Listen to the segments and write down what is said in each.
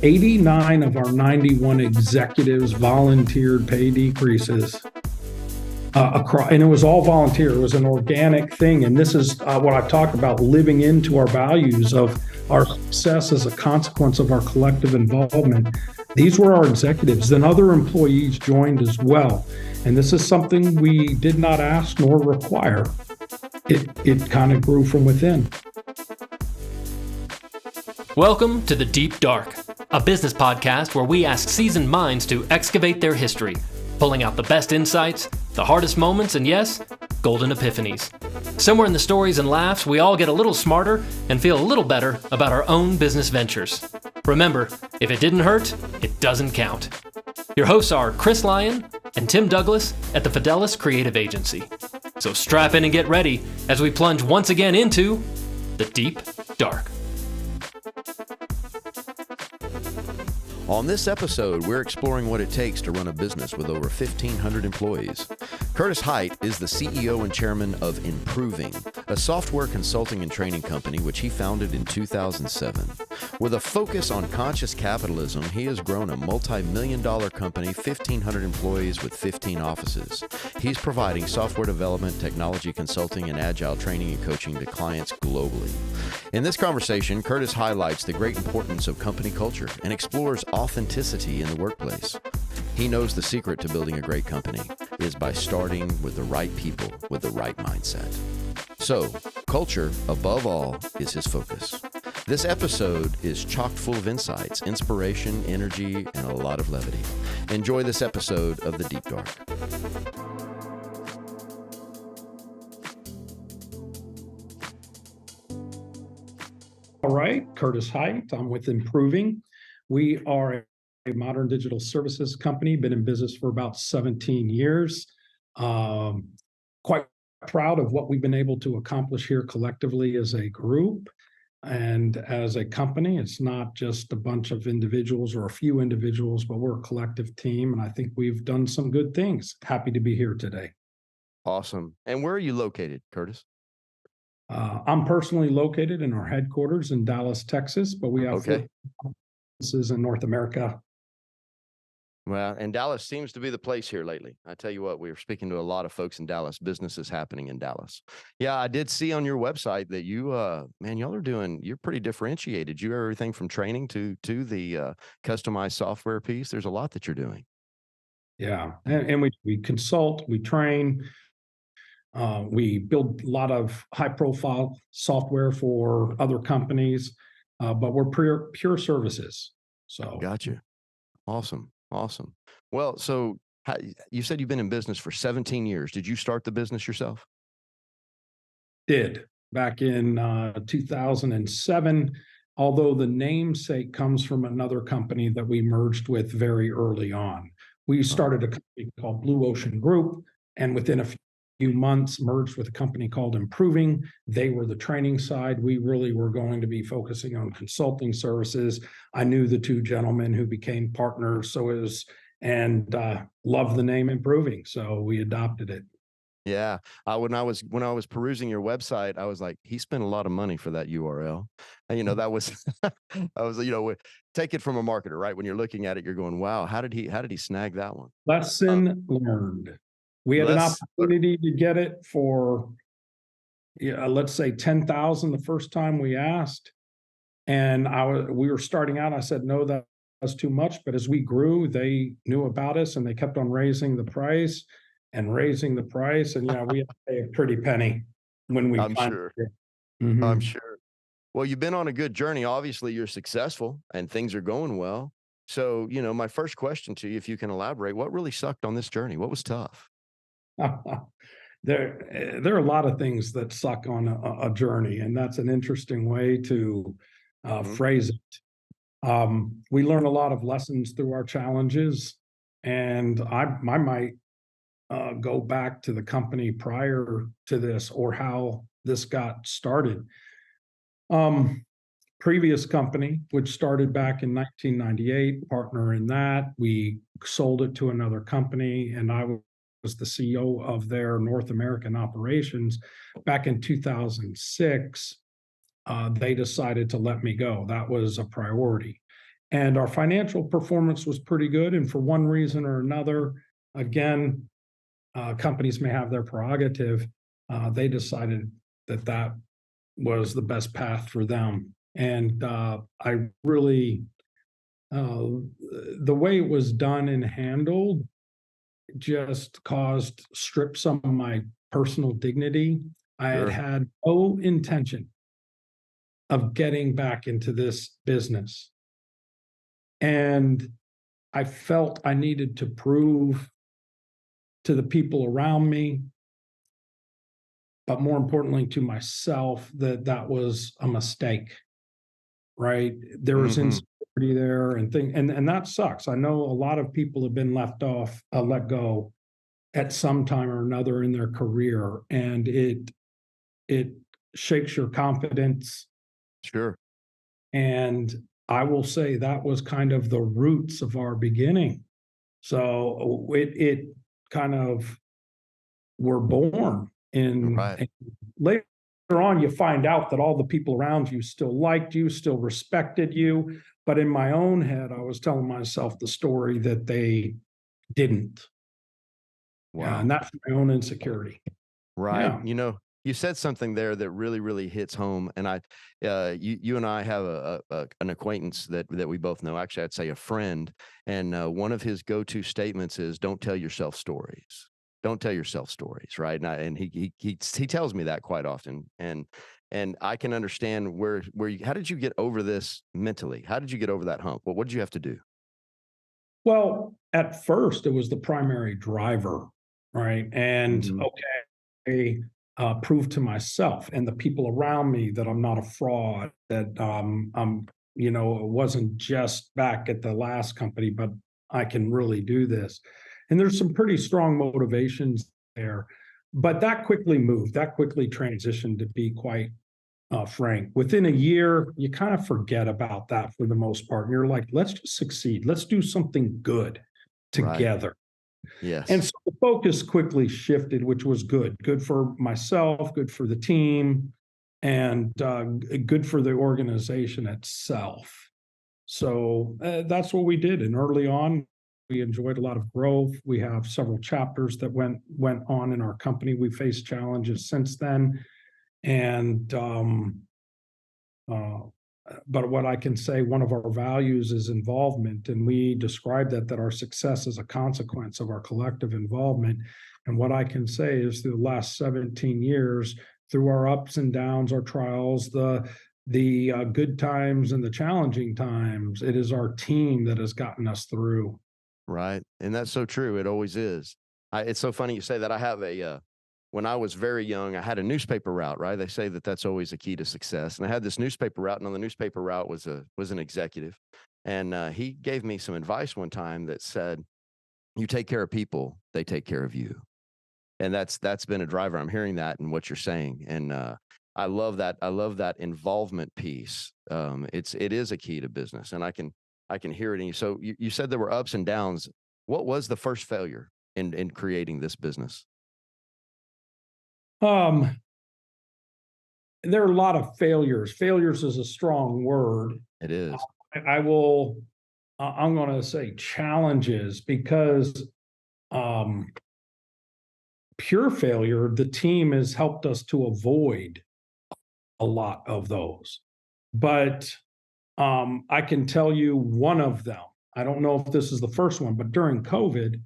89 of our 91 executives volunteered pay decreases across, and it was all volunteer. It was an organic thing. And this is what I talked about, living into our values of our success as a consequence of our collective involvement. These were our executives. Then other employees joined as well. And this is something we did not ask nor require. It kind of grew from within. Welcome to The Deep Dark, a business podcast where we ask seasoned minds to excavate their history, pulling out the best insights, the hardest moments, and yes, golden epiphanies. Somewhere in the stories and laughs, we all get a little smarter and feel a little better about our own business ventures. Remember, if it didn't hurt, it doesn't count. Your hosts are Chris Lyon and Tim Douglas at the Fidelis Creative Agency. So strap in and get ready as we plunge once again into The Deep Dark. On this episode, we're exploring what it takes to run a business with over 1,500 employees. Curtis Hite is the CEO and chairman of Improving, a software consulting and training company which he founded in 2007. With a focus on conscious capitalism, he has grown a multi-million-dollar company, 1,500 employees with 15 offices. He's providing software development, technology consulting, and agile training and coaching to clients globally. In this conversation, Curtis highlights the great importance of company culture and explores authenticity in the workplace. He knows the secret to building a great company is by starting with the right people with the right mindset. So, culture, above all, is his focus. This episode is chock full of insights, inspiration, energy, and a lot of levity. Enjoy this episode of The Deep Dark. All right, Curtis Hite. I'm with Improving. We are a modern digital services company, been in business for about 17 years. Quite proud of what we've been able to accomplish here collectively as a group and as a company. It's not just a bunch of individuals or a few individuals, but we're a collective team, and I think we've done some good things. Happy to be here today. Awesome. And where are you located, Curtis? I'm personally located in our headquarters in Dallas, Texas, but we have 4 offices in North America. Well, and Dallas seems to be the place here lately. I tell you what, we were speaking to a lot of folks in Dallas. Business is happening in Dallas. Yeah, I did see on your website that you, y'all are you're pretty differentiated. You have everything from training to the customized software piece. There's a lot that you're doing. Yeah, and we consult, we train. We build a lot of high-profile software for other companies, but we're pure services. So, gotcha. Awesome. Well, so you said you've been in business for 17 years. Did you start the business yourself? Did back in 2007. Although the namesake comes from another company that we merged with very early on. We started a company called Blue Ocean Group, and within a few months merged with a company called Improving. They were the training side. We really were going to be focusing on consulting services. I knew the two gentlemen who became partners, so it was, and loved the name Improving, so we adopted it. Yeah, when I was perusing your website, I was like, he spent a lot of money for that URL, and that was, take it from a marketer, right? When you're looking at it, you're going, wow, how did he snag that one? Lesson learned. We had an opportunity to get it for, let's say 10,000 the first time we asked, and we were starting out. I said, no, that's too much. But as we grew, they knew about us, and they kept on raising the price, and we had to pay a pretty penny when we. I'm sure. Mm-hmm. I'm sure. Well, you've been on a good journey. Obviously, you're successful, and things are going well. So, my first question to you, if you can elaborate, what really sucked on this journey? What was tough? There are a lot of things that suck on a journey, and that's an interesting way to phrase it. We learn a lot of lessons through our challenges, and I might go back to the company prior to this or how this got started. Previous company, which started back in 1998, partner in that, we sold it to another company, and I was the CEO of their North American operations. Back in 2006, they decided to let me go. That was a priority. And our financial performance was pretty good. And for one reason or another, again, companies may have their prerogative. They decided that that was the best path for them. And I really, the way it was done and handled just stripped some of my personal dignity. I had Sure. had no intention of getting back into this business. And I felt I needed to prove to the people around me, but more importantly to myself, that that was a mistake, right? There was Mm-hmm. insecurity there and that sucks. I know a lot of people have been let go at some time or another in their career, and it shakes your confidence. Sure. And I will say that was kind of the roots of our beginning. So it kind of were born Right. in later on. You find out that all the people around you still liked you, still respected you. But in my own head, I was telling myself the story that they didn't. Yeah, Wow. and that's my own insecurity. Right. Yeah. You said something there that really, really hits home. And you and I have an acquaintance that we both know. Actually, I'd say a friend. And one of his go-to statements is, "Don't tell yourself stories. Don't tell yourself stories." Right. And he tells me that quite often. And I can understand how did you get over this mentally? How did you get over that hump? What did you have to do? Well, at first, it was the primary driver, right? And Hmm. okay, prove to myself and the people around me that I'm not a fraud, that it wasn't just back at the last company, but I can really do this. And there's some pretty strong motivations there. But that quickly moved, that quickly transitioned, to be quite frank. Within a year, you kind of forget about that for the most part. And you're like, let's just succeed. Let's do something good Right. together. And Yes. so the focus quickly shifted, which was good for myself, good for the team, and good for the organization itself. So that's what we did. And early on, we enjoyed a lot of growth. We have several chapters that went on in our company. We faced challenges since then. And uh, but what I can say, one of our values is involvement, and we describe that our success is a consequence of our collective involvement. And what I can say is, through the last 17 years, through our ups and downs, our trials, the good times and the challenging times, it is our team that has gotten us through. Right. And that's so true. It always is. It's so funny you say that. I have when I was very young, I had a newspaper route, right? They say that that's always a key to success. And I had this newspaper route, and on the newspaper route was an executive. And he gave me some advice one time that said, "You take care of people, they take care of you." And that's been a driver. I'm hearing that in what you're saying. And I love that. I love that involvement piece. It is a key to business, and I can hear it in you. So you said there were ups and downs. What was the first failure in creating this business? Um, there are a lot of failures. Failures is a strong word. It is. I will. I'm going to say challenges, because um, pure failure, the team has helped us to avoid a lot of those. But I can tell you one of them. I don't know if this is the first one, but during COVID,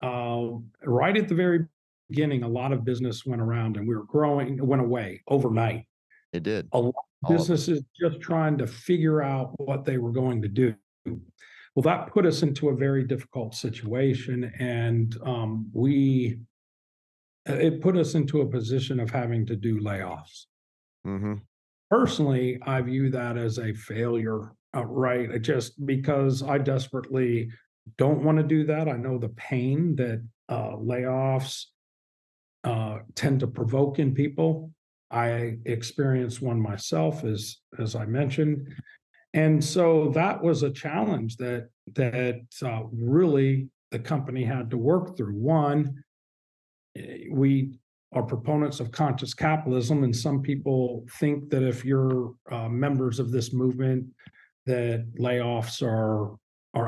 right at the very beginning, a lot of business went around and we were growing, it went away overnight. It did. A lot of All of it. businesses just trying to figure out what they were going to do. Well, that put us into a very difficult situation, and it put us into a position of having to do layoffs. Hmm. Personally, I view that as a failure, right? Just because I desperately don't want to do that. I know the pain that layoffs tend to provoke in people. I experienced one myself, as I mentioned, and so that was a challenge that really the company had to work through. One, we are proponents of conscious capitalism, and some people think that if you're members of this movement, that layoffs are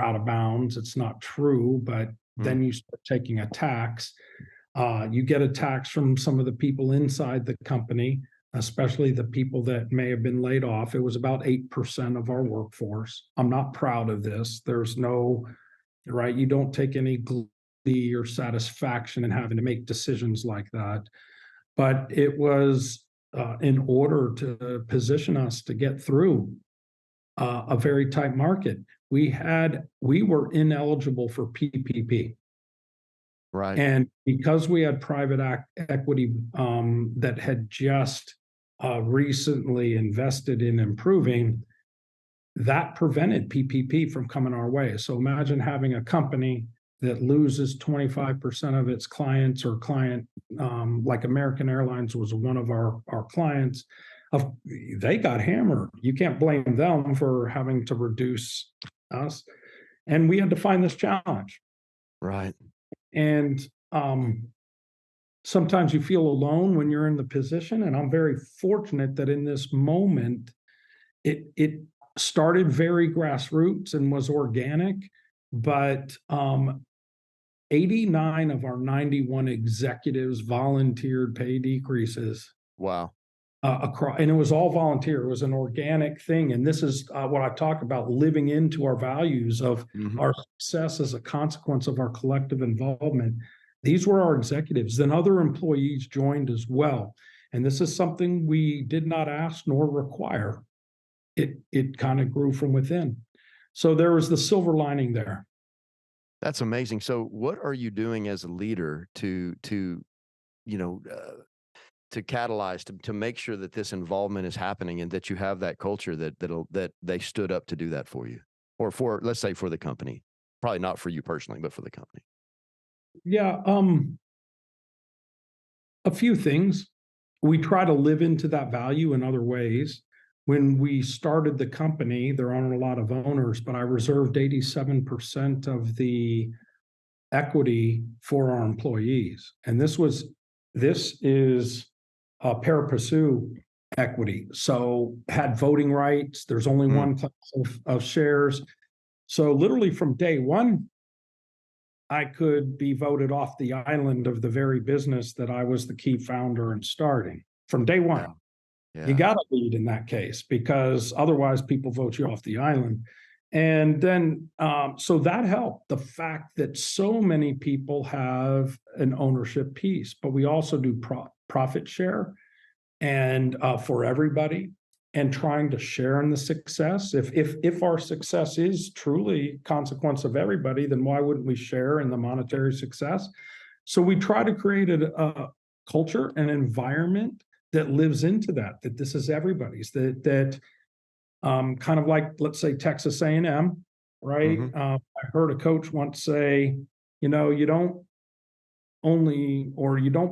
out of bounds. It's not true, but then you start taking a tax. You get a tax from some of the people inside the company, especially the people that may have been laid off. It was about 8% of our workforce. I'm not proud of this. There's no, right? You don't take any glee or satisfaction in having to make decisions like that. But it was in order to position us to get through a very tight market. We were ineligible for PPP. Right. And because we had private equity that had just recently invested in improving, that prevented PPP from coming our way. So imagine having a company that loses 25% of its clients or like American Airlines was one of our clients. They got hammered. You can't blame them for having to reduce us. And we had to find this challenge. Right. And sometimes you feel alone when you're in the position. And I'm very fortunate that in this moment, it started very grassroots and was organic, but 89 of our 91 executives volunteered pay decreases. Wow. Across, and it was all volunteer. It was an organic thing. And this is what I talk about, living into our values of our success as a consequence of our collective involvement. These were our executives. Then other employees joined as well. And this is something we did not ask nor require. It kind of grew from within. So there was the silver lining there. That's amazing. So what are you doing as a leader to catalyze, to make sure that this involvement is happening and that you have that culture that they stood up to do that for you, or for, let's say, for the company? Probably not for you personally, but for the company. Yeah, a few things. We try to live into that value in other ways. When we started the company, there aren't a lot of owners, but I reserved 87% of the equity for our employees. And this is a pari passu equity. So had voting rights. There's only one class of shares. So literally from day one, I could be voted off the island of the very business that I was the key founder and starting from day one. Yeah. Yeah. You got to lead in that case, because otherwise people vote you off the island. And then, so that helped. The fact that so many people have an ownership piece, but we also do profit share and for everybody, and trying to share in the success. If our success is truly consequence of everybody, then why wouldn't we share in the monetary success? So we try to create a culture, an environment that lives into that this is everybody's, that kind of like, let's say, Texas A&M, right? I heard a coach once say, you don't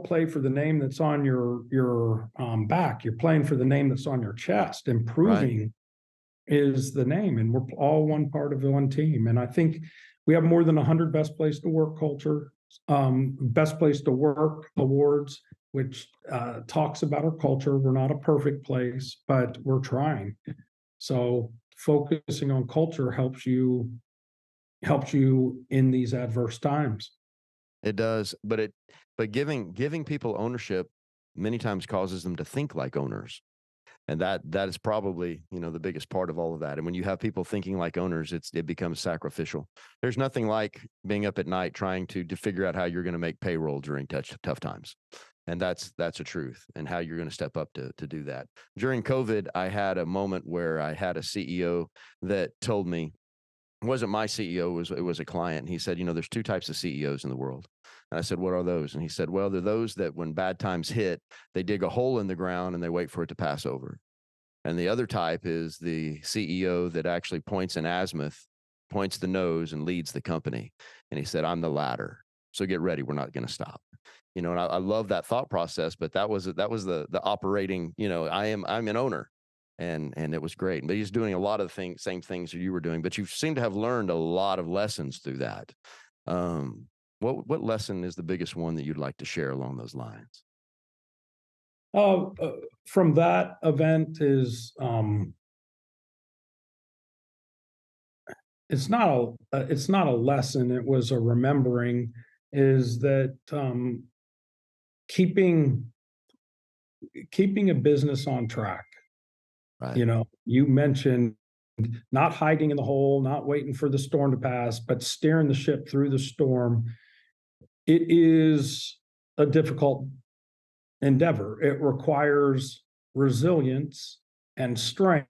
play for the name that's on your back. You're playing for the name that's on your chest. Improving is the name, and we're all one part of one team. And I think we have more than 100 best place to work culture, best place to work awards, which talks about our culture. We're not a perfect place, but we're trying. So focusing on culture helps you in these adverse times. It does, but giving people ownership many times causes them to think like owners. And that is probably, the biggest part of all of that. And when you have people thinking like owners, it becomes sacrificial. There's nothing like being up at night trying to figure out how you're going to make payroll during tough times. And that's a truth, and how you're going to step up to do that. During COVID, I had a moment where I had a CEO that told me, it wasn't my CEO, it was a client. And he said, there's two types of CEOs in the world. And I said, what are those? And he said, well, they're those that when bad times hit, they dig a hole in the ground and they wait for it to pass over. And the other type is the CEO that actually points an azimuth, points the nose, and leads the company. And he said, I'm the latter. So get ready. We're not going to stop. And I love that thought process, but that was the operating, I'm an owner. And it was great. But he's doing a lot of same things you were doing, but you seem to have learned a lot of lessons through that. What lesson is the biggest one that you'd like to share along those lines? From that event is it's not a lesson. It was a remembering, is that keeping a business on track. Right. You know, you mentioned not hiding in the hole, not waiting for the storm to pass, but steering the ship through the storm. It is a difficult endeavor. It requires resilience and strength,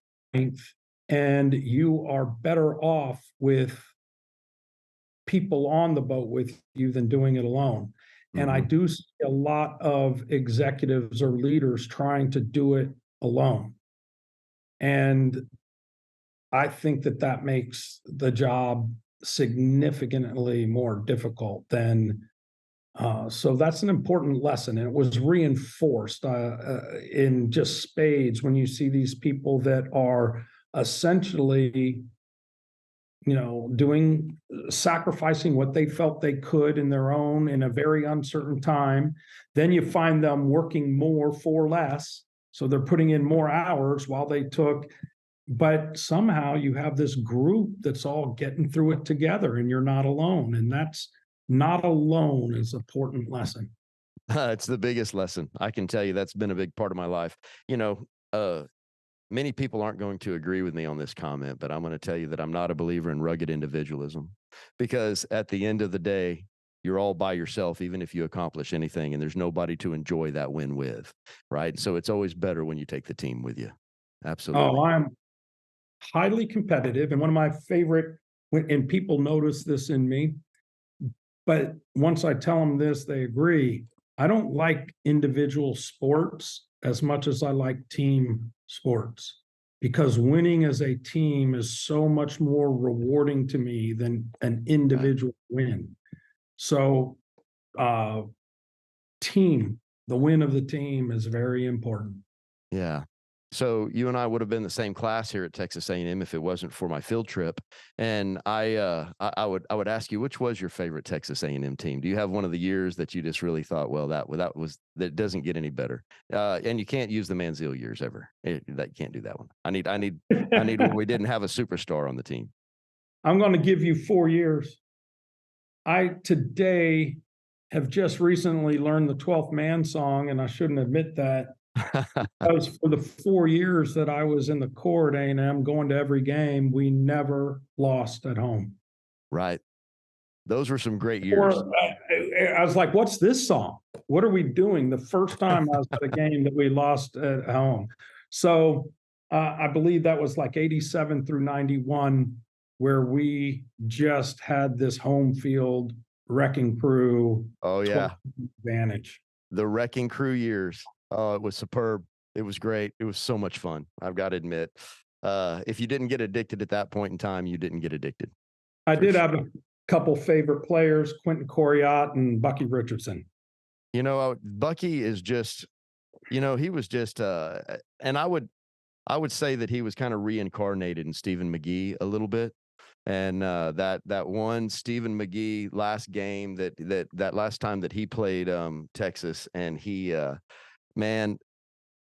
and you are better off with people on the boat with you than doing it alone. And I do see a lot of executives or leaders trying to do it alone. And I think that that makes the job significantly more difficult than so that's an important lesson, and it was reinforced in just spades when you see these people that are essentially, you know, sacrificing what they felt they could in their own in a very uncertain time. Then you find them working more for less, so they're putting in more hours while they took. But somehow you have this group that's all getting through it together, and you're not alone, and that's not alone is an important lesson. It's the biggest lesson. I can tell you that's been a big part of my life. You know, many people aren't going to agree with me on this comment, but I'm going to tell you that I'm not a believer in rugged individualism, because at the end of the day, you're all by yourself, even if you accomplish anything, and there's nobody to enjoy that win with. Right. So it's always better when you take the team with you. Absolutely. Oh, I'm highly competitive, and one of my favorite, and people notice this in me, but once I tell them this, they agree. I don't like individual sports as much as I like team sports, because winning as a team is so much more rewarding to me than an individual win. So, the win of the team is very important. Yeah. So you and I would have been the same class here at Texas A&M if it wasn't for my field trip. And I would ask you, which was your favorite Texas A&M team? Do you have one of the years that you just really thought, well, that doesn't get any better? And you can't use the Manziel years ever. That can't do that one. I need when we didn't have a superstar on the team. I'm going to give you 4 years. I today have just recently learned the 12th man song, and I shouldn't admit that. Because for the 4 years that I was in the Corps at A&M, going to every game, we never lost at home. Right. Those were some great years. I was like, what's this song? What are we doing? The first time I was at a game that we lost at home. So I believe that was like 87 through 91, where we just had this home field wrecking crew. Oh, yeah. Advantage. The wrecking crew years. Oh, it was superb. It was great. It was so much fun. I've got to admit, if you didn't get addicted at that point in time, you didn't get addicted. I did have a couple favorite players, Quentin Coriat and Bucky Richardson. You know, Bucky is just, you know, he was just, and I would say that he was kind of reincarnated in Stephen McGee a little bit. And that one Stephen McGee last game that last time that he played Texas, and he man,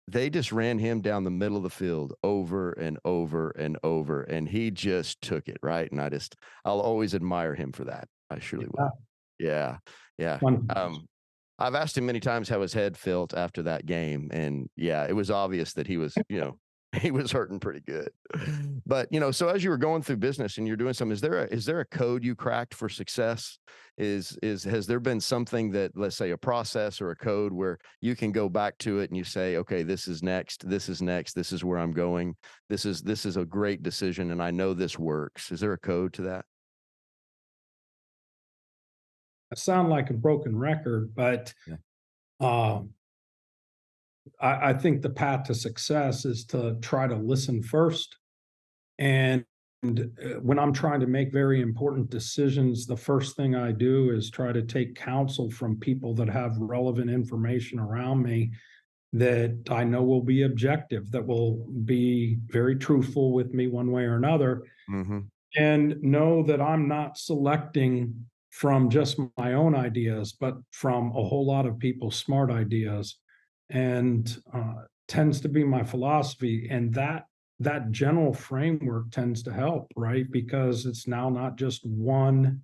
they just ran him down the middle of the field over and over and over, and he just took it, right. And I'll always admire him for that. I surely will. Yeah. I've asked him many times how his head felt after that game, and yeah, it was obvious that he was, you know, he was hurting pretty good. But, you know, so as you were going through business and you're doing something, is there a code you cracked for success? Has there been something that, let's say, a process or a code where you can go back to it and you say, okay, this is next, this is where I'm going. This is a great decision, and I know this works. Is there a code to that? I sound like a broken record, but I think the path to success is to try to listen first. And when I'm trying to make very important decisions, the first thing I do is try to take counsel from people that have relevant information around me that I know will be objective, that will be very truthful with me one way or another, and know that I'm not selecting from just my own ideas, but from a whole lot of people's smart ideas. And tends to be my philosophy. And that that general framework tends to help, right? Because it's now not just one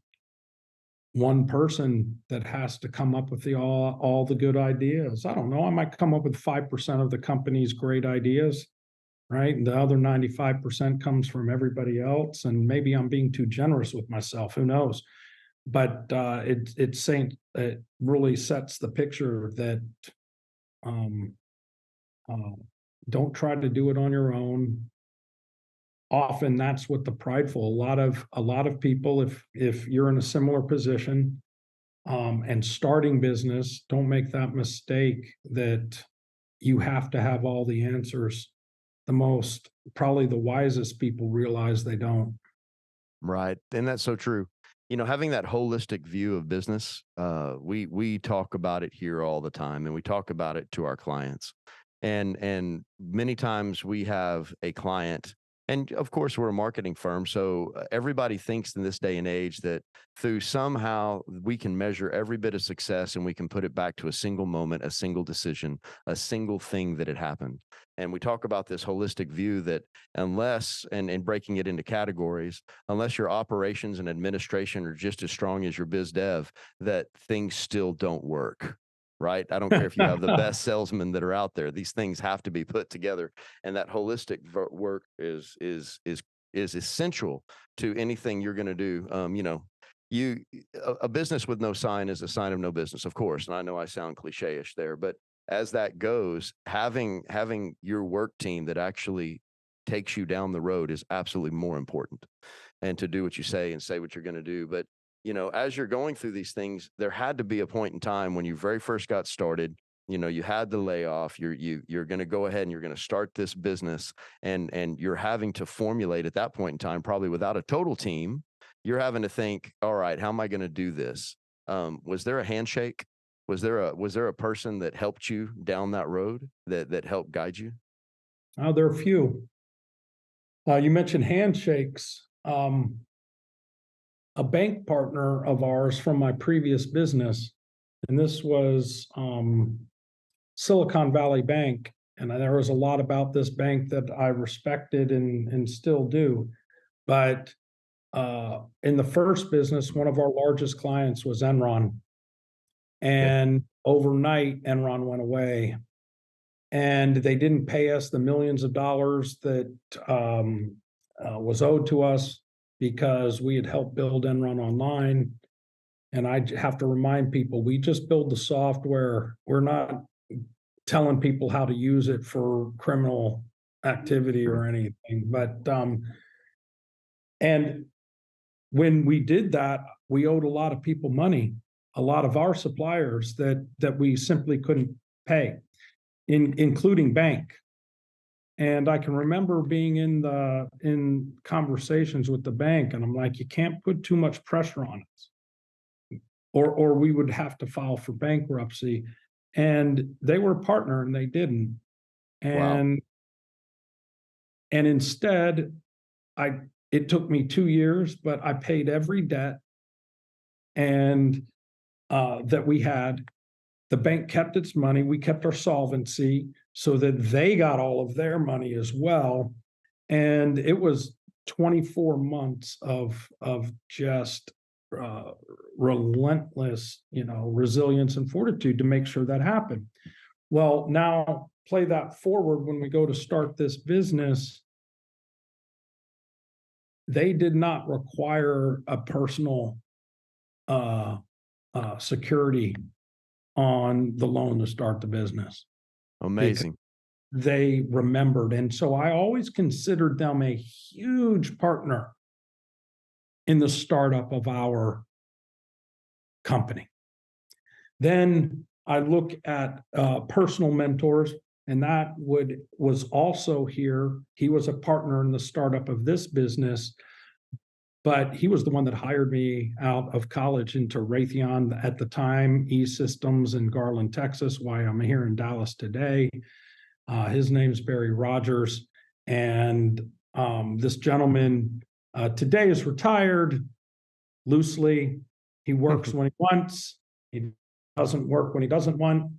person that has to come up with all the good ideas. I don't know. I might come up with 5% of the company's great ideas, right? And the other 95% comes from everybody else. And maybe I'm being too generous with myself. Who knows? But it really sets the picture that um, don't try to do it on your own. Often that's what the prideful. A lot of people, if you're in a similar position and starting business, don't make that mistake that you have to have all the answers. Probably the wisest people realize they don't. Right. And that's so true. Having that holistic view of business, we talk about it here all the time, and we talk about it to our clients. And many times we have a client, and of course we're a marketing firm, so everybody thinks in this day and age that through somehow we can measure every bit of success and we can put it back to a single moment, a single decision, a single thing that had happened. And we talk about this holistic view that unless, and breaking it into categories, unless your operations and administration are just as strong as your biz dev, that things still don't work. Right. I don't care if you have the best salesmen that are out there. These things have to be put together. And that holistic work is essential to anything you're going to do. A business with no sign is a sign of no business, of course. And I know I sound cliche-ish there, but as that goes, having your work team that actually takes you down the road is absolutely more important, and to do what you say and say what you're going to do. But as you're going through these things, there had to be a point in time when you very first got started. You had the layoff. You're going to go ahead and you're going to start this business, and you're having to formulate at that point in time, probably without a total team. You're having to think, all right, how am I going to do this? Was there a handshake? Was there a person that helped you down that road that helped guide you? There are a few. You mentioned handshakes. A bank partner of ours from my previous business, and this was Silicon Valley Bank. And there was a lot about this bank that I respected and still do. But in the first business, one of our largest clients was Enron. And overnight, Enron went away. And they didn't pay us the millions of dollars that was owed to us, because we had helped build Enron Online. And I have to remind people, we just build the software. We're not telling people how to use it for criminal activity or anything. But and when we did that, we owed a lot of people money, a lot of our suppliers that we simply couldn't pay, including bank. And I can remember being in conversations with the bank, and I'm like, you can't put too much pressure on us, or we would have to file for bankruptcy. And they were a partner, and they didn't. And Wow. and instead, it took me 2 years, but I paid every debt and that we had. The bank kept its money. We kept our solvency so that they got all of their money as well. And it was 24 months of just relentless, resilience and fortitude to make sure that happened. Well, now play that forward when we go to start this business. They did not require a personal security on the loan to start the business. Amazing. They remembered. And so I always considered them a huge partner in the startup of our company. Then I look at personal mentors, and that was also here. He was a partner in the startup of this business, but he was the one that hired me out of college into Raytheon at the time, E-Systems in Garland, Texas, why I'm here in Dallas today. His name's Barry Rogers. And this gentleman today is retired loosely. He works when he wants. He doesn't work when he doesn't want,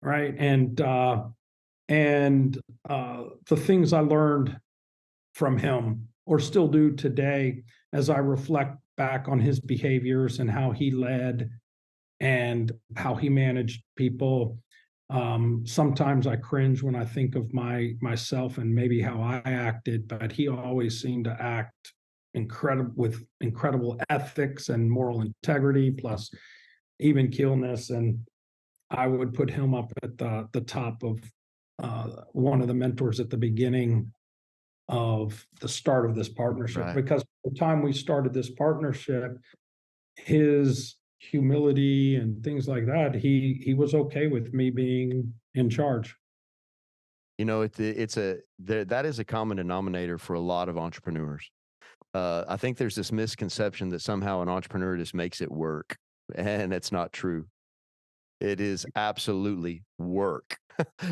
right? And the things I learned from him, or still do today, as I reflect back on his behaviors and how he led and how he managed people. Sometimes I cringe when I think of myself and maybe how I acted, but he always seemed to act with incredible ethics and moral integrity, plus even keelness. And I would put him up at the top of one of the mentors at the beginning of the start of this partnership, Right. because the time we started this partnership, his humility and things like that, he was okay with me being in charge. You know, that is a common denominator for a lot of entrepreneurs. I think there's this misconception that somehow an entrepreneur just makes it work, and it's not true. It is absolutely work.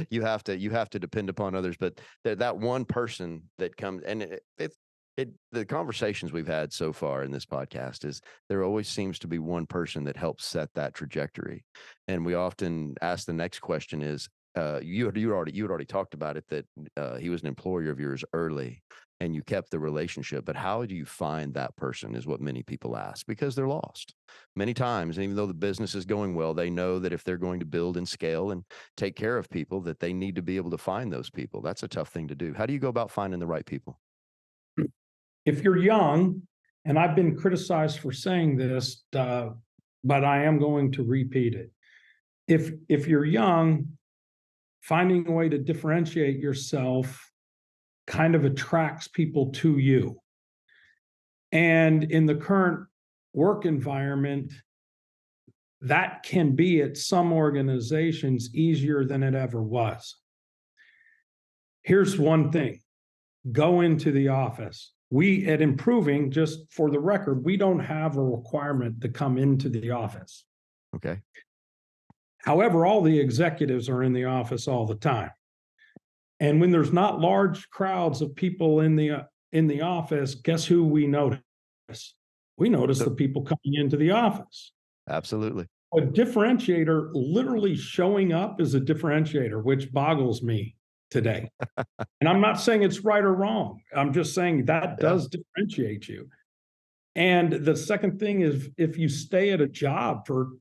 You have to depend upon others, but that one person that comes, and the conversations we've had so far in this podcast is there always seems to be one person that helps set that trajectory, and we often ask the next question is, you had already talked about it, that he was an employer of yours early and you kept the relationship, but how do you find that person is what many people ask, because they're lost many times. And even though the business is going well, they know that if they're going to build and scale and take care of people, that they need to be able to find those people. That's a tough thing to do. How do you go about finding the right people? If you're young, and I've been criticized for saying this, but I am going to repeat it. If you're young, finding a way to differentiate yourself kind of attracts people to you. And in the current work environment, that can be at some organizations easier than it ever was. Here's one thing: go into the office. We at Improving, just for the record, we don't have a requirement to come into the office. Okay. However, all the executives are in the office all the time. And when there's not large crowds of people in the office, guess who we notice? We notice the people coming into the office. Absolutely. A differentiator, literally showing up, is a differentiator, which boggles me today. And I'm not saying it's right or wrong. I'm just saying that does differentiate you. And the second thing is, if you stay at a job for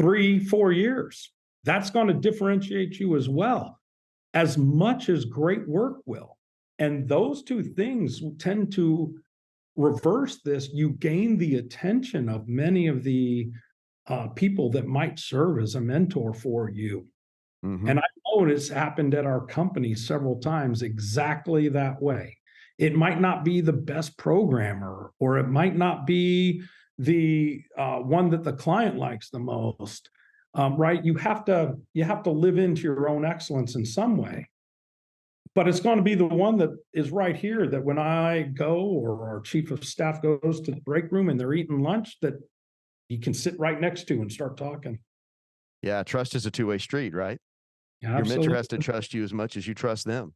3-4 years, that's going to differentiate you as much as great work will. And those two things tend to reverse this. You gain the attention of many of the people that might serve as a mentor for you. Mm-hmm. And I know it's happened at our company several times exactly that way. It might not be the best programmer, or it might not be the one that the client likes the most. Right? You have to live into your own excellence in some way. But it's going to be the one that is right here, that when I go, or our chief of staff goes to the break room and they're eating lunch, that you can sit right next to and start talking. Yeah. Trust is a two-way street, right? Yeah, Your mentor has absolutely. to trust you as much as you trust them.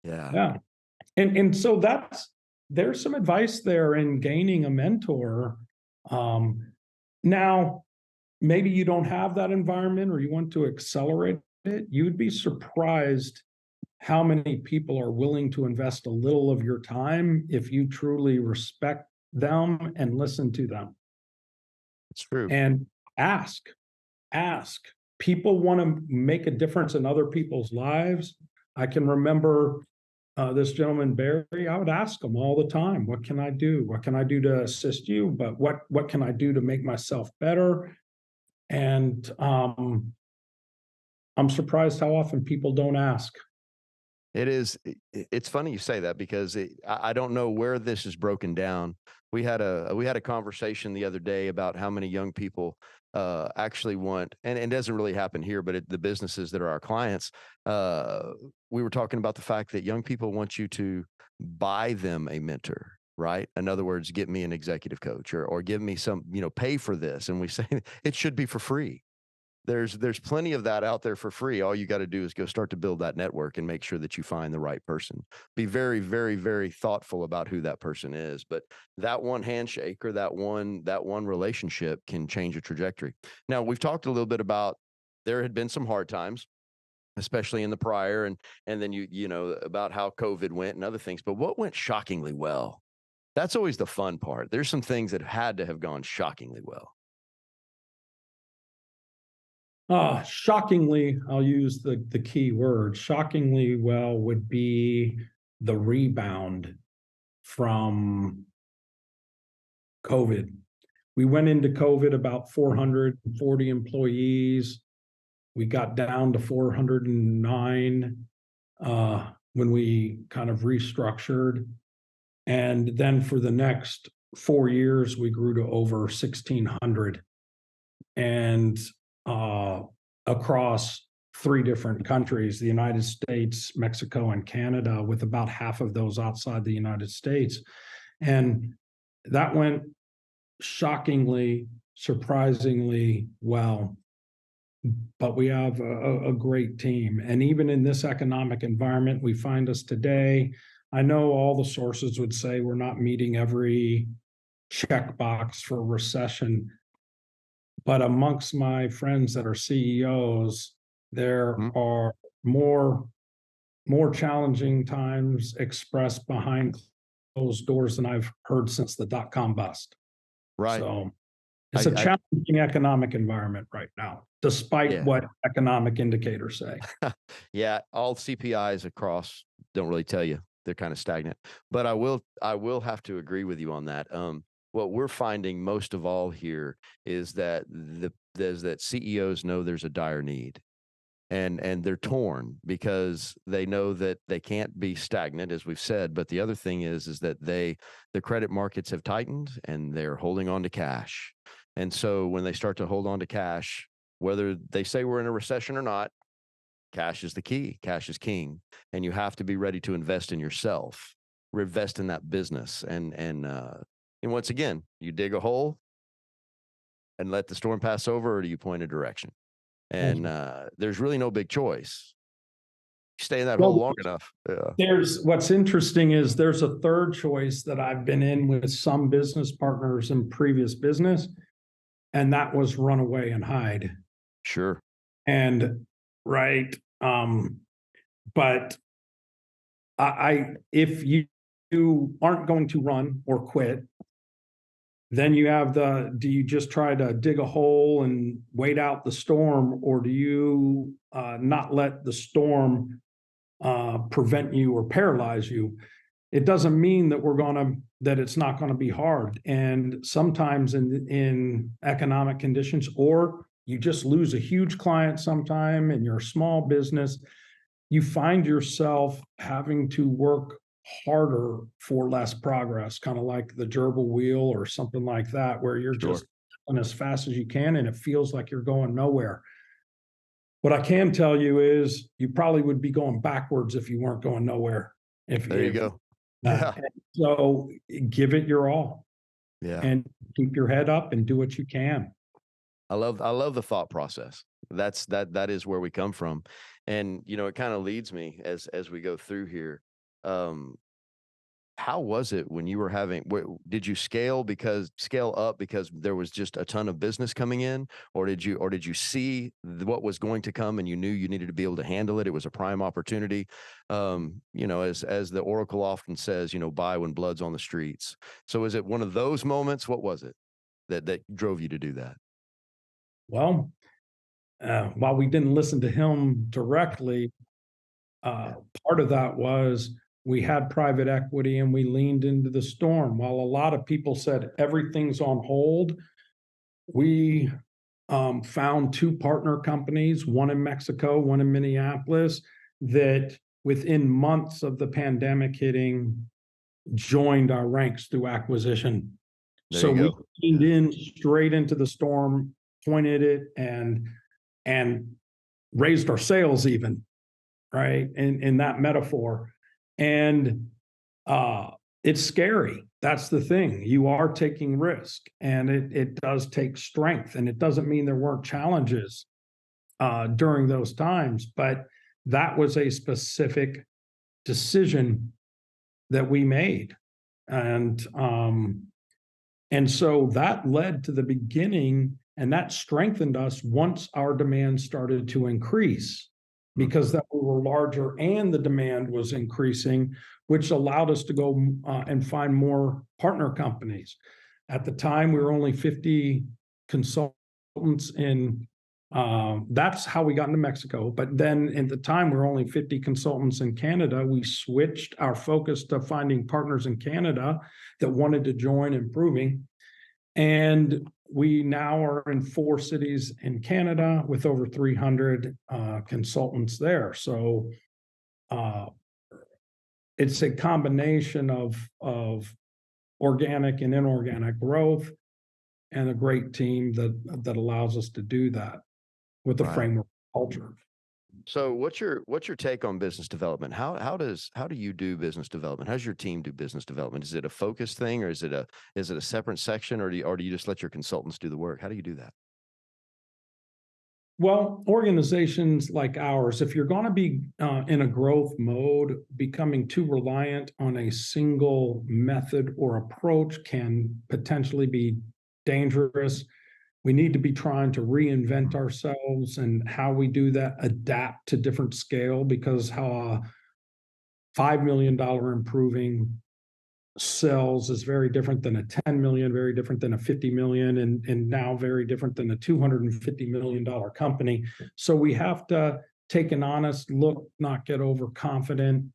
Yeah. Yeah. And so there's some advice there in gaining a mentor. Now, maybe you don't have that environment, or you want to accelerate it. You'd be surprised how many people are willing to invest a little of your time if you truly respect them and listen to them. It's true. And ask. People want to make a difference in other people's lives. I can remember this gentleman, Barry. I would ask him all the time, what can I do? What can I do to assist you? But what can I do to make myself better? And I'm surprised how often people don't ask. It's funny you say that, because I don't know where this is broken down. We had a conversation the other day about how many young people actually want, and it doesn't really happen here, but the businesses that are our clients, we were talking about the fact that young people want you to buy them a mentor, right? In other words, get me an executive coach, or give me some, pay for this. And we say it should be for free. There's plenty of that out there for free. All you got to do is go start to build that network and make sure that you find the right person. Be very, very, very thoughtful about who that person is. But that one handshake, or that one relationship, can change a trajectory. Now, we've talked a little bit about, there had been some hard times. especially in the prior, and then you know about how COVID went and other things. But what went shockingly well? That's always the fun part. There's some things that had to have gone shockingly well. Shockingly, I'll use the key word. Shockingly well would be the rebound from COVID. We went into COVID about 440 employees. We got down to 409 when we kind of restructured. And then for the next 4 years, we grew to over 1,600. And across 3 different countries, the United States, Mexico, and Canada, with about half of those outside the United States. And that went shockingly, surprisingly well. But we have a great team. And even in this economic environment we find us today, I know all the sources would say we're not meeting every checkbox for recession. But amongst my friends that are CEOs, there are more challenging times expressed behind closed doors than I've heard since the dot-com bust. Right. So it's a challenging economic environment right now, despite what economic indicators say. Yeah, all CPIs across don't really tell you. They're kind of stagnant. But I will have to agree with you on that. What we're finding most of all here is that CEOs know there's a dire need, and they're torn because they know that they can't be stagnant, as we've said. But the other thing is that the credit markets have tightened and they're holding on to cash. And so when they start to hold on to cash, whether they say we're in a recession or not, cash is the key. Cash is king, and you have to be ready to invest in yourself, invest in that business, and once again, you dig a hole and let the storm pass over, or do you point a direction? And there's really no big choice. You stay in that hole long enough. Yeah. There's what's interesting is there's a third choice that I've been in with some business partners in previous business, and that was run away and hide. Sure. And right. But if you aren't going to run or quit, then you have do you just try to dig a hole and wait out the storm, or do you not let the storm prevent you or paralyze you? It doesn't mean that it's not gonna be hard. And sometimes in economic conditions, or you just lose a huge client sometime in your small business, you find yourself having to work harder for less progress, kind of like the gerbil wheel or something like that, where you're just going as fast as you can and it feels like you're going nowhere. What I can tell you is you probably would be going backwards if you weren't going nowhere. There you go. So give it your all. Yeah. And keep your head up and do what you can. I love the thought process. That is where we come from. And it kind of leads me as we go through here. How was it when you were did you scale up because there was just a ton of business coming in, or did you see what was going to come and you knew you needed to be able to handle it? It was a prime opportunity. As the Oracle often says, buy when blood's on the streets. So is it one of those moments? What was it that drove you to do that? Well, while we didn't listen to him directly, part of that was we had private equity and we leaned into the storm. While a lot of people said everything's on hold, we found 2 partner companies, one in Mexico, one in Minneapolis, that within months of the pandemic hitting, joined our ranks through acquisition. So we leaned in straight into the storm, pointed it, and raised our sales even, right? In that metaphor. And it's scary. That's the thing. You are taking risk, and it does take strength. And it doesn't mean there weren't challenges during those times, but that was a specific decision that we made. And so that led to the beginning, and that strengthened us once our demand started to increase. because that we were larger and the demand was increasing, which allowed us to go and find more partner companies. At the time, we were only 50 consultants in, that's how we got into Mexico. But then at the time, we were only 50 consultants in Canada. We switched our focus to finding partners in Canada that wanted to join Improving. And we now are in 4 cities in Canada with over 300 consultants there. So it's a combination of organic and inorganic growth, and a great team that allows us to do that with the framework culture. So what's your take on business development? How do you do business development? How's your team do business development? Is it a focused thing, or is it a separate section, or do you just let your consultants do the work? How do you do that? Well, organizations like ours, if you're going to be in a growth mode, becoming too reliant on a single method or approach can potentially be dangerous. We need to be trying to reinvent ourselves, and how we do that, adapt to different scale, because how a $5 million improving sells is very different than a 10 million, very different than a 50 million, and now very different than a $250 million company. So we have to take an honest look, not get overconfident,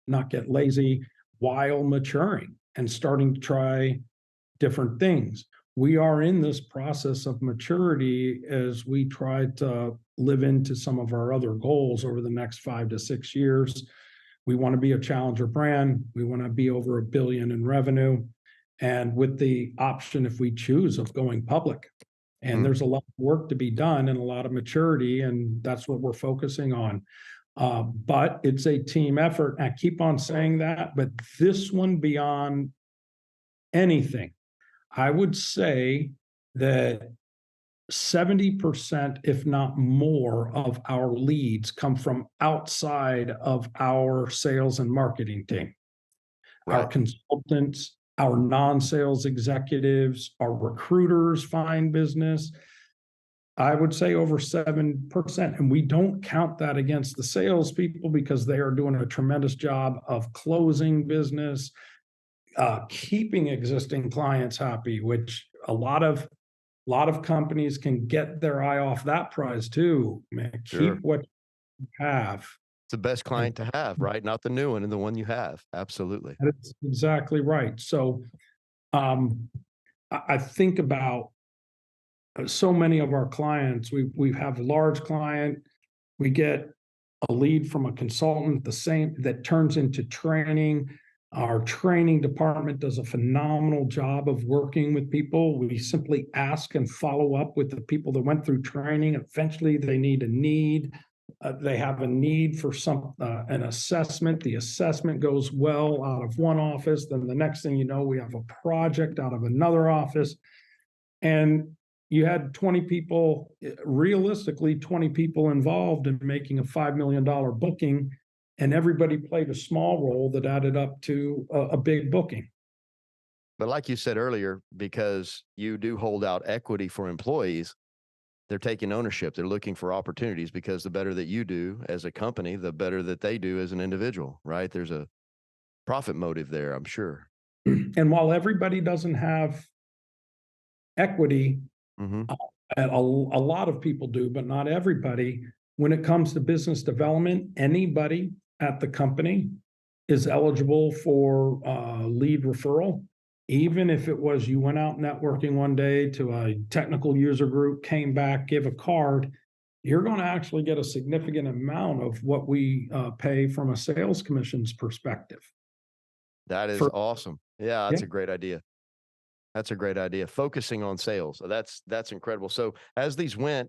not get lazy, while maturing and starting to try different things. We are in this process of maturity as we try to live into some of our other goals over the next 5 to 6 years. We want to be a challenger brand. We want to be over $1 billion in revenue, and with the option, if we choose, of going public. And there's a lot of work to be done and a lot of maturity, and that's what we're focusing on. But it's a team effort. I keep on saying that, but this one, beyond anything, I would say that 70%, if not more, of our leads come from outside of our sales and marketing team. Our consultants, our non-sales executives, our recruiters find business. I would say over 7%. And we don't count that against the salespeople, because they are doing a tremendous job of closing business, keeping existing clients happy, which a lot of companies can get their eye off that prize too. Man, keep what you have. It's the best client to have, right? Not the new one, and the one you have. Absolutely. That's exactly right. So I think about so many of our clients. We have a large client. We get a lead from a consultant, the same, that turns into training. Our training department does a phenomenal job of working with people. We simply ask and follow up with the people that went through training. Eventually, they they have a need for an assessment. The assessment goes well out of one office. Then the next thing you know, we have a project out of another office. And you had 20 people, realistically, 20 people involved in making a $5 million booking. And everybody played a small role that added up to a big booking. But like you said earlier, because you do hold out equity for employees, they're taking ownership. They're looking for opportunities, because the better that you do as a company, the better that they do as an individual, right? There's a profit motive there, I'm sure. And while everybody doesn't have equity, a lot of people do, but not everybody. When it comes to business development, anybody at the company is eligible for lead referral. Even if it was you went out networking one day to a technical user group, came back, give a card, you're going to actually get a significant amount of what we pay from a sales commissions perspective. That is awesome. Yeah, that's a great idea. That's a great idea. Focusing on sales. That's incredible. So as these went,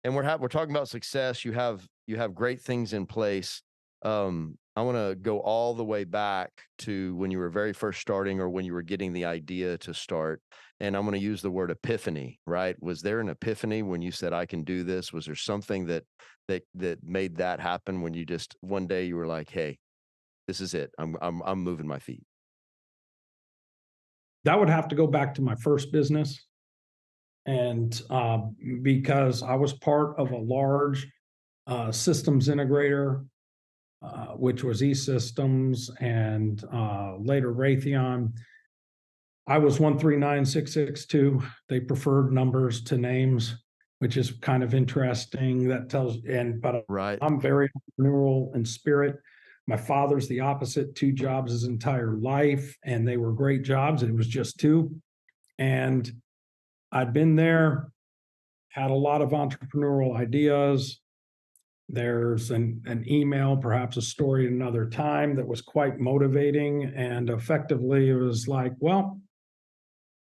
and we're talking about success, you have great things in place. I want to go all the way back to when you were very first starting, or when you were getting the idea to start. And I'm going to use the word epiphany, right? Was there an epiphany when you said, I can do this? Was there something that made that happen, when you just one day you were like, hey, this is it. I'm moving my feet? That would have to go back to my first business. And because I was part of a large systems integrator, which was E-Systems, and later Raytheon. I was 139662. They preferred numbers to names, which is kind of interesting. That tells, but Right. I'm very entrepreneurial in spirit. My father's the opposite, 2 jobs his entire life, and they were great jobs. It was just 2. And I'd been there, had a lot of entrepreneurial ideas. There's an email, perhaps a story at another time, that was quite motivating. And effectively, it was like, well,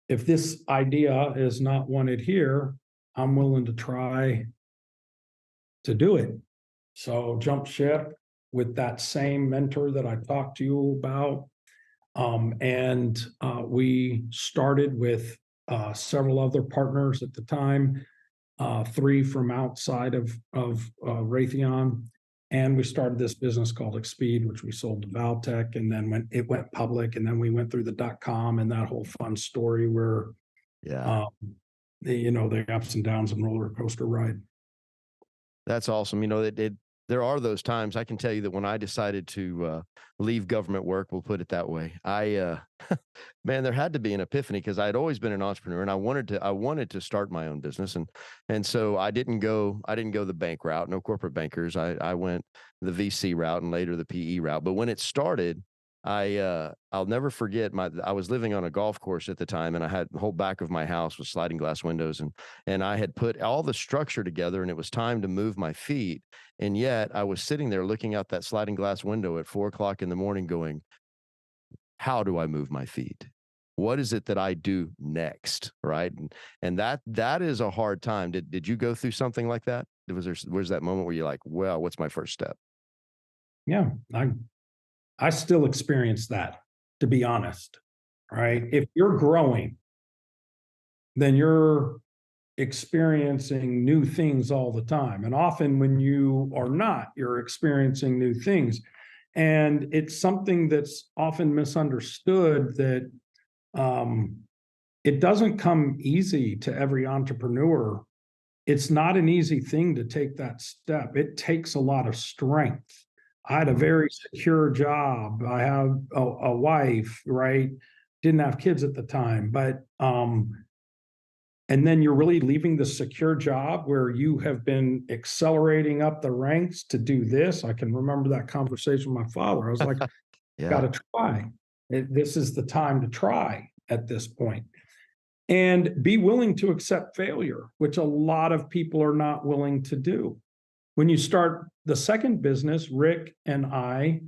if this idea is not wanted here, I'm willing to try to do it. So jump ship with that same mentor that I talked to you about. And we started with several other partners at the time, 3 from outside of Raytheon. And we started this business called Expeed, which we sold to Valtech. And then when it went public, and then we went through the .com and that whole fun story where, the ups and downs and roller coaster ride. That's awesome. There are those times. I can tell you that when I decided to leave government work, we'll put it that way, man, there had to be an epiphany, because I had always been an entrepreneur, and I wanted to start my own business, and so I didn't go the bank route, no corporate bankers. I went the VC route and later the PE route. But when it started, I'll never forget, I was living on a golf course at the time, and I had the whole back of my house with sliding glass windows, and I had put all the structure together, and it was time to move my feet. And yet I was sitting there looking out that sliding glass window at 4:00 in the morning going, how do I move my feet? What is it that I do next? Right. And that is a hard time. Did you go through something like that? Was that moment where you're like, well, what's my first step? Yeah, I still experience that, to be honest. Right. If you're growing, then you're experiencing new things all the time. And often when you are not, you're experiencing new things. And it's something that's often misunderstood, that it doesn't come easy to every entrepreneur. It's not an easy thing to take that step. It takes a lot of strength. I had a very secure job. I have a wife, right? Didn't have kids at the time, but and then you're really leaving the secure job where you have been accelerating up the ranks to do this. I can remember that conversation with my father. I was like, got to try. This is the time to try at this point. And be willing to accept failure, which a lot of people are not willing to do. When you start the second business, Rick and I,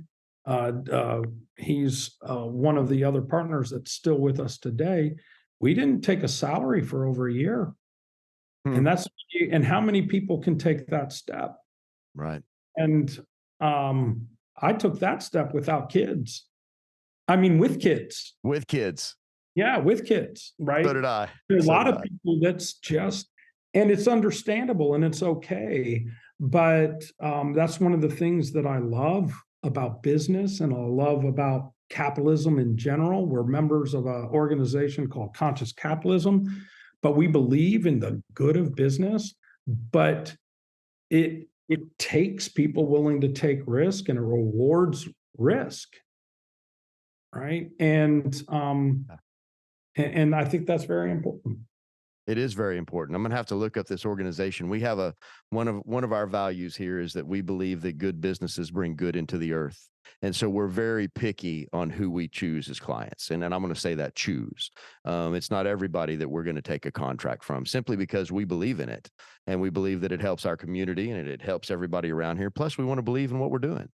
he's one of the other partners that's still with us today. We didn't take a salary for over a year. And how many people can take that step? Right. And I took that step without kids. I mean, with kids. With kids. Yeah, with kids, right? So did I. There's a lot of people that's just, and it's understandable and it's okay. But that's one of the things that I love about business, and I love about capitalism in general. We're members of an organization called Conscious Capitalism, but we believe in the good of business. But it takes people willing to take risk, and it rewards risk, right? And I think that's very important. It is very important. I'm going to have to look up this organization. We have one of our values here is that we believe that good businesses bring good into the earth. And so we're very picky on who we choose as clients. And then I'm going to say that choose. It's not everybody that we're going to take a contract from, simply because we believe in it. And we believe that it helps our community and it helps everybody around here. Plus, we want to believe in what we're doing.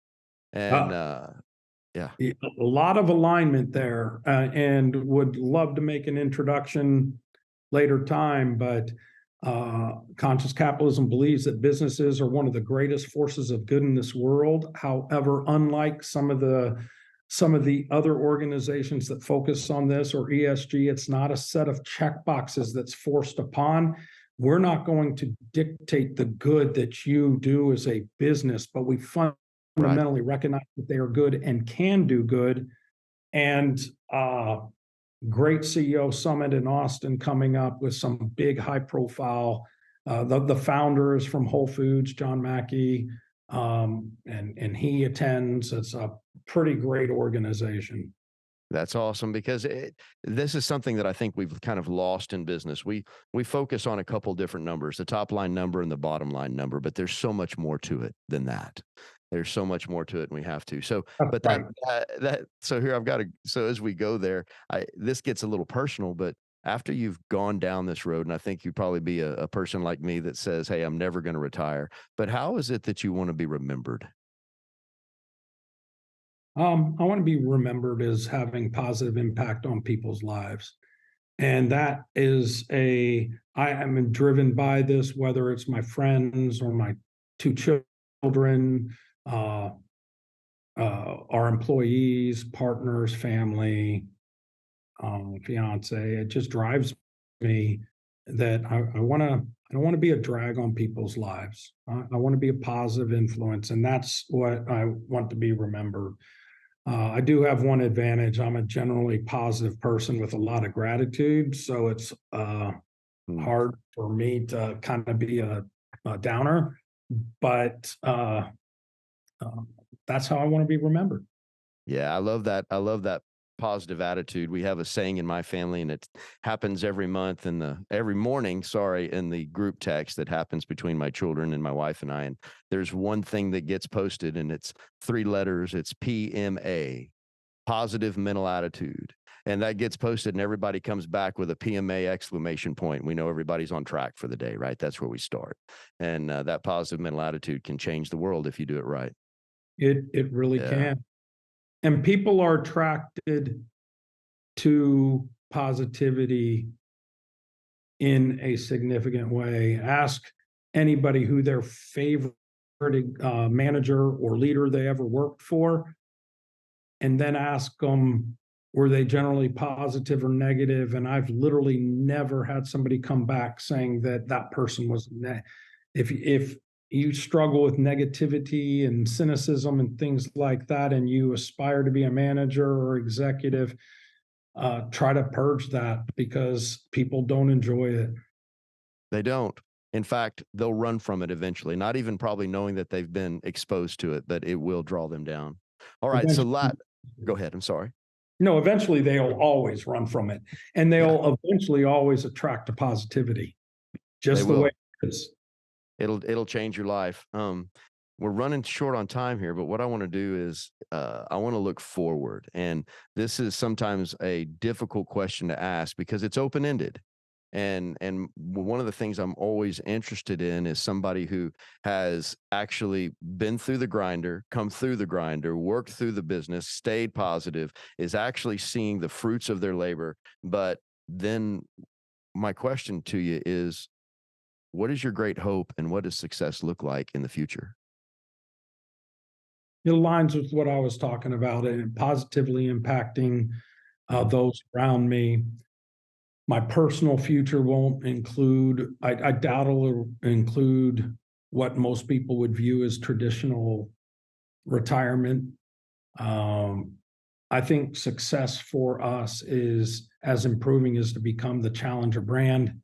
And a lot of alignment there, and would love to make an introduction later time, but Conscious Capitalism believes that businesses are one of the greatest forces of good in this world. However, unlike some of the other organizations that focus on this, or ESG, it's not a set of check boxes that's forced upon. We're not going to dictate the good that you do as a business, but we fundamentally recognize that they are good and can do good. And great CEO summit in Austin coming up with some big high profile The founder is from Whole Foods, John Mackey, and he attends. It's a pretty great organization. That's awesome because this is something that I think we've kind of lost in business. We focus on a couple different numbers, the top line number and the bottom line number, but there's so much more to it than that. There's so much more to it, and we have to. So, but Right. so here I've got to. So as we go there, this gets a little personal, but after you've gone down this road, and I think you'd probably be a person like me that says, "Hey, I'm never going to retire." But how is it that you want to be remembered? I want to be remembered as having positive impact on people's lives. And that is I am driven by this, whether it's my friends or my two children, our employees, partners, family, fiance. It just drives me that I don't want to be a drag on people's lives. I want to be a positive influence, and that's what I want to be remembered. I do have one advantage. I'm a generally positive person with a lot of gratitude, so it's Hmm. hard for me to kind of be a downer, but that's how I want to be remembered. Yeah, I love that. I love that positive attitude. We have a saying in my family, and it happens every month in every morning, sorry, in the group text that happens between my children and my wife and I. And there's one thing that gets posted, and it's 3 letters. It's PMA, positive mental attitude. And that gets posted, and everybody comes back with a PMA exclamation point. We know everybody's on track for the day, right? That's where we start. And that positive mental attitude can change the world if you do it right. It really Yeah. can. And people are attracted to positivity in a significant way. Ask anybody who their favorite manager or leader they ever worked for, and then ask them, were they generally positive or negative? And I've literally never had somebody come back saying that that person was if you struggle with negativity and cynicism and things like that, and you aspire to be a manager or executive, try to purge that because people don't enjoy it. They don't. In fact, they'll run from it eventually, not even probably knowing that they've been exposed to it, but it will draw them down. All right. So Eventually, go ahead. I'm sorry. no, eventually they'll always run from it, and Yeah, they'll eventually always attract to positivity, they just the way will. it is. It'll change your life. We're running short on time here, but what I want to do is I want to look forward. And this is sometimes a difficult question to ask because it's open ended. And one of the things I'm always interested in is somebody who has actually been through the grinder, come through the grinder, worked through the business, stayed positive, is actually seeing the fruits of their labor. But then my question to you is, what is your great hope and what does success look like in the future? It aligns with what I was talking about and positively impacting those around me. My personal future won't include, I doubt it'll include what most people would view as traditional retirement. Um, I think success for us is as improving is to become the challenger brand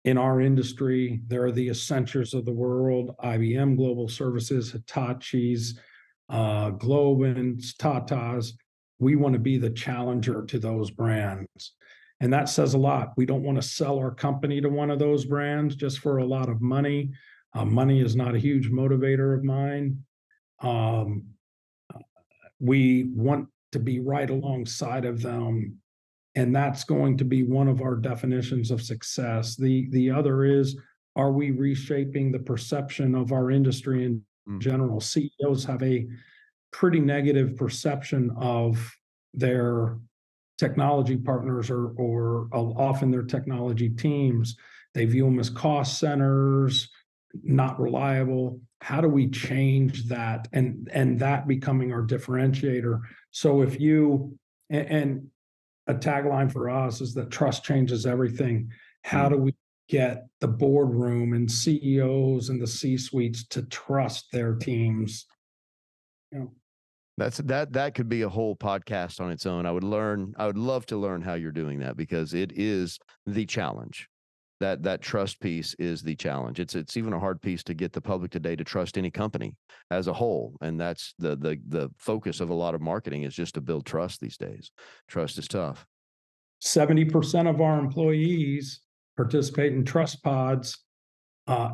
in our industry. There are the Accentures of the world, IBM Global Services, Hitachi's, Globant's, Tata's. We want to be the challenger to those brands. And that says a lot. We don't want to sell our company to one of those brands just for a lot of money. Money is not a huge motivator of mine. Um, we want to be right alongside of them, and that's going to be one of our definitions of success. The other is, are we reshaping the perception of our industry in Mm. general? CEOs have a pretty negative perception of their technology partners or often their technology teams. They view them as cost centers, not reliable. How do we change that and that becoming our differentiator? So if you and a tagline for us is that trust changes everything. How Mm. do we get the boardroom and CEOs and the C-suites to trust their teams? You know, That could be a whole podcast on its own. I would love to learn how you're doing that because it is the challenge. That trust piece is the challenge. It's even a hard piece to get the public today to trust any company as a whole. And that's the focus of a lot of marketing, is just to build trust these days. Trust is tough. 70% of our employees participate in trust pods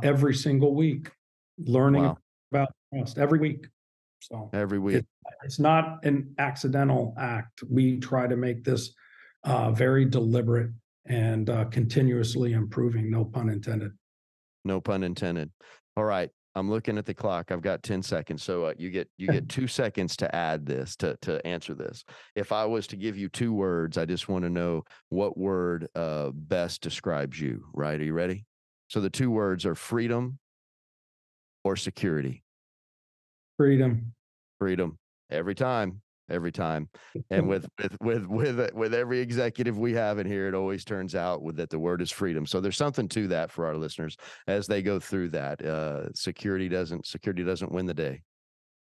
every single week, learning Wow. about trust every week. So Every week. it's not an accidental act. We try to make this very deliberate and continuously improving, no pun intended. No pun intended. All right. I'm looking at the clock. I've got 10 seconds. So you get 2 seconds to add this, to answer this. If I was to give you 2 words, I just want to know what word best describes you, right? Are you ready? So the 2 words are freedom or security. Freedom. Freedom. Every time. And with every executive we have in here, it always turns out that the word is freedom. So there's something to that for our listeners as they go through that. Security doesn't win the day.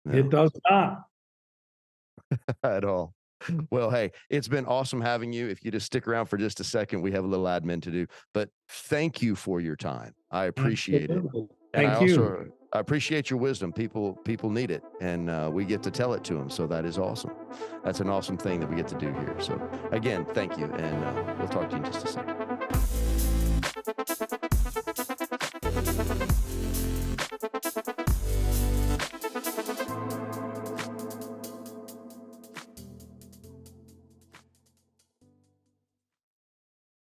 No. It does not. At all. Well, hey, it's been awesome having you. If you just stick around for just a second, we have a little admin to do, but thank you for your time. I appreciate it. And Thank you. I appreciate your wisdom. People need it, and we get to tell it to them. So that is awesome. That's an awesome thing that we get to do here. So again, thank you. And we'll talk to you in just a second.